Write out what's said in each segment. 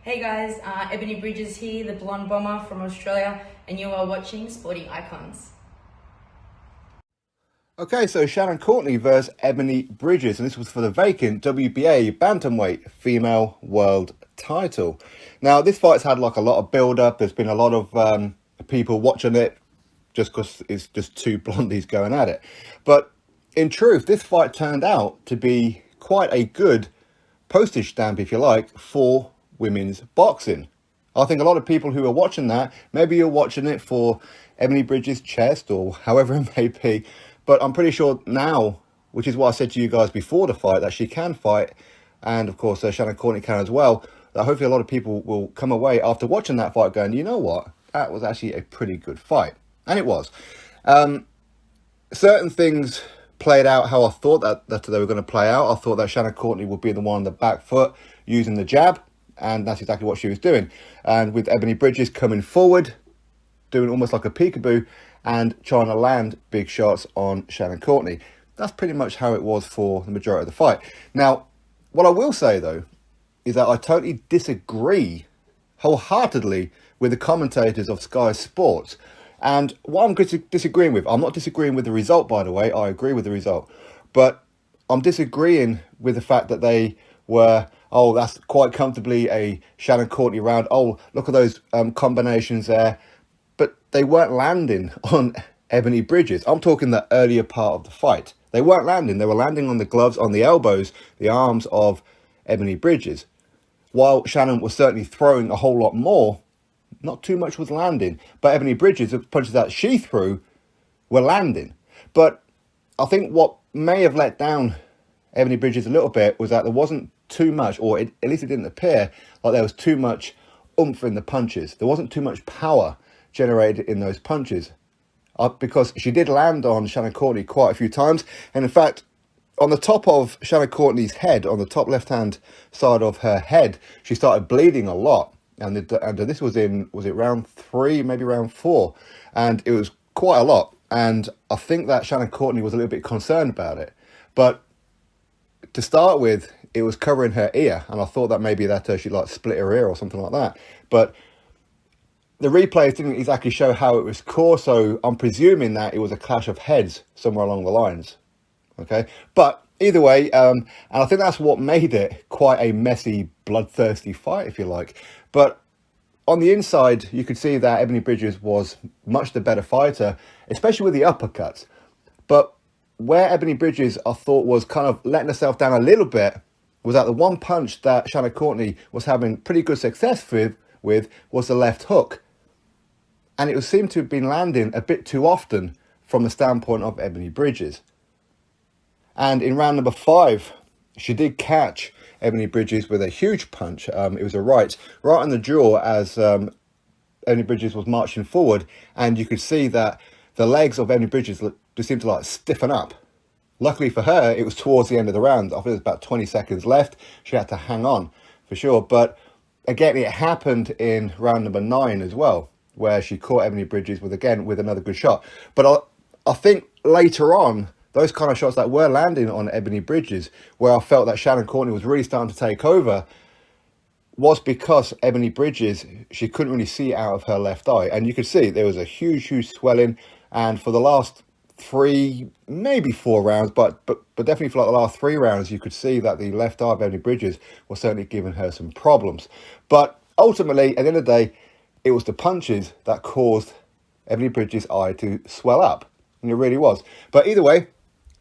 Hey guys, Ebanie Bridges here, the blonde bomber from Australia, and you are watching Sporting Icons. Okay, so Shannon Courtenay versus Ebanie Bridges, and this was for the vacant WBA bantamweight female world title. Now, this fight's had like a lot of build-up. There's been a lot of people watching it just because it's just two blondies going at it. But in truth, this fight turned out to be quite a good postage stamp, if you like, for women's boxing. I think a lot of people who are watching that, maybe you're watching it for Ebanie Bridges' chest or however it may be, but I'm pretty sure now, which is what I said to you guys before the fight, that she can fight, and of course Shannon Courtenay can as well, that hopefully a lot of people will come away after watching that fight going, you know what, that was actually a pretty good fight. And it was. Certain things played out how I thought that they were going to play out. I thought that Shannon Courtenay would be the one on the back foot using the jab, and that's exactly what she was doing. And with Ebanie Bridges coming forward, doing almost like a peekaboo and trying to land big shots on Shannon Courtenay. That's pretty much how it was for the majority of the fight. Now, what I will say, though, is that I totally disagree wholeheartedly with the commentators of Sky Sports. And what I'm disagreeing with, I'm not disagreeing with the result, by the way. I agree with the result. But I'm disagreeing with the fact that they were, oh, that's quite comfortably a Shannon Courtenay round. Oh, look at those combinations there. But they weren't landing on Ebanie Bridges. I'm talking the earlier part of the fight. They weren't landing. They were landing on the gloves, on the elbows, the arms of Ebanie Bridges. While Shannon was certainly throwing a whole lot more, not too much was landing. But Ebanie Bridges, the punches that she threw were landing. But I think what may have let down Ebanie Bridges a little bit was that there wasn't too much, or at least it didn't appear like there was too much oomph in the punches. There wasn't too much power generated in those punches, because she did land on Shannon Courtenay quite a few times. And in fact, on the top of Shannon Courtenay's head, on the top left-hand side of her head, she started bleeding a lot. And this was it round 3, maybe round 4? And it was quite a lot. And I think that Shannon Courtenay was a little bit concerned about it. But to start with, it was covering her ear. And I thought that maybe that she like split her ear or something like that. But the replays didn't exactly show how it was caused, so I'm presuming that it was a clash of heads somewhere along the lines. Okay, but either way, and I think that's what made it quite a messy, bloodthirsty fight, if you like. But on the inside, you could see that Ebanie Bridges was much the better fighter, especially with the uppercuts. But where Ebanie Bridges, I thought, was kind of letting herself down a little bit was that the one punch that Shannon Courtenay was having pretty good success with was the left hook. And it seemed to have been landing a bit too often from the standpoint of Ebanie Bridges. And in round number 5, she did catch Ebanie Bridges with a huge punch. It was a right on the jaw as Ebanie Bridges was marching forward. And you could see that the legs of Ebanie Bridges just seemed to like stiffen up. Luckily for her, it was towards the end of the round. I think there was about 20 seconds left. She had to hang on for sure. But again, it happened in round number 9 as well, where she caught Ebanie Bridges with another good shot. But I think later on, those kind of shots that were landing on Ebanie Bridges, where I felt that Shannon Courtenay was really starting to take over, was because Ebanie Bridges, she couldn't really see out of her left eye. And you could see there was a huge swelling. And for the last 3, maybe 4 rounds, but definitely for like the last 3 rounds, you could see that the left eye of Ebanie Bridges was certainly giving her some problems. But ultimately, at the end of the day, it was the punches that caused Ebanie Bridges' eye to swell up. And it really was. But either way,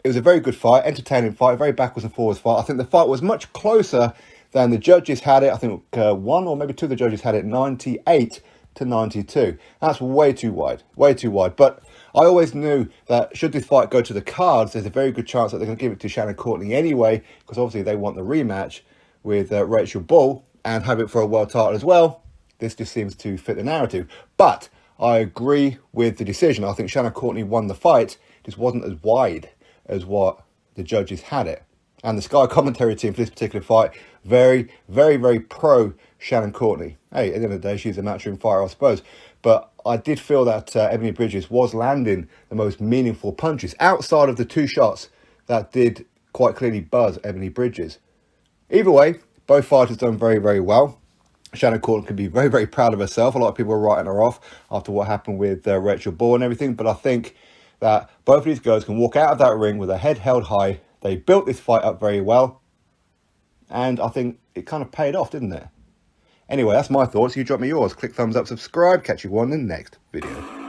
it was a very good fight, entertaining fight, very backwards and forwards fight. I think the fight was much closer than the judges had it. I think 1 or maybe 2 of the judges had it 98-92. That's way too wide. But I always knew that should this fight go to the cards, there's a very good chance that they're going to give it to Shannon Courtenay anyway, because obviously they want the rematch with Rachel Bull and have it for a world title as well. This just seems to fit the narrative. But I agree with the decision. I think Shannon Courtenay won the fight. It just wasn't as wide as what the judges had it. And the Sky commentary team for this particular fight, very pro Shannon Courtenay. Hey, at the end of the day, she's a matchroom fighter, I suppose. But I did feel that Ebanie Bridges was landing the most meaningful punches outside of the 2 shots that did quite clearly buzz Ebanie Bridges. Either way, both fighters done very well. Shannon Courtenay can be very, very proud of herself. A lot of people are writing her off after what happened with Rachel Ball and everything. But I think that both of these girls can walk out of that ring with their head held high. They built this fight up very well. And I think it kind of paid off, didn't it? Anyway, that's my thoughts. You drop me yours. Click thumbs up, subscribe. Catch you on the next video.